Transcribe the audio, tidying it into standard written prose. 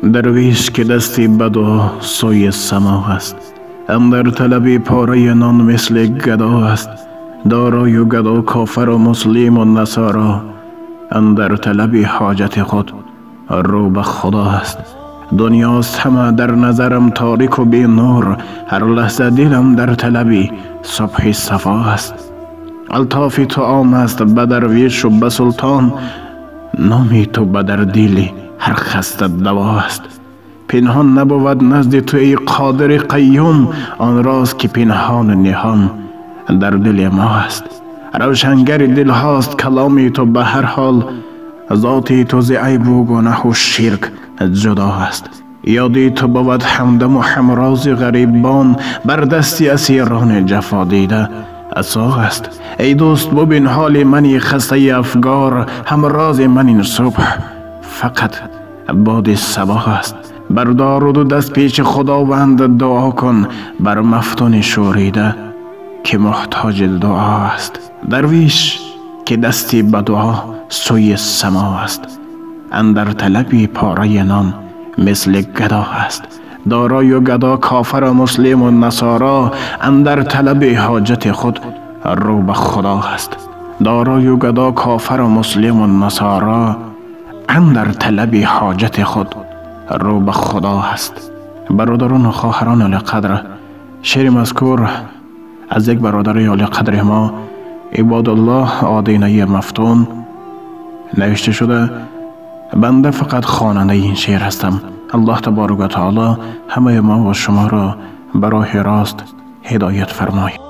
درویش که دستی بد و سوی سما است، اندر طلب پاره نان مثل گدا است. دارای و گدا کافر و مسلم و نصارا، اندر طلب حاجت خود رو به خدا است. دنیاست همه در نظرم تاریک و بی نور، هر لحظه دلم در طلب صبح صفا است. الطاف تو عام است به درویش و به سلطان، نامی تو به در دل هر خسته دوا است. پنهان نبود نزد تو ای قادر قیوم، آن راز که پنهان نهان در دل ما است. روشنگر دل هاست کلام تو به هر حال، ذات تو ز عیب و گناه و شرک جدا است. یادی تو بود همدم و همراز غریبان، بر دستی اسیران جفا دیده عصا است. ای دوست ببین حال منی خسته افگار، همراز من این صبح فقط باد صباح است. بردار و دو دست پیش خداوند دعا کن، بر مفتون شوریده که محتاج دعا است. درویش که دستی به دعا سوی سما است، اندر طلب پاره نان مثل گدا است. دارای و گدا کافر و مسلم و نصارا، اندر طلب حاجت خود رو به خدا است. دارای و گدا کافر و مسلم و نصارا، اندر طلب حاجت خود رو به خدا است. برادران و خواهران علی قدر، شعر مذکور از یک برادر علی قدر ما، عبادالله آدینه مفتون، نوشته شده. بنده فقط خواننده این شعر هستم. الله تبارک و تعالی همه ما و شما را به راه راست هدایت فرماید.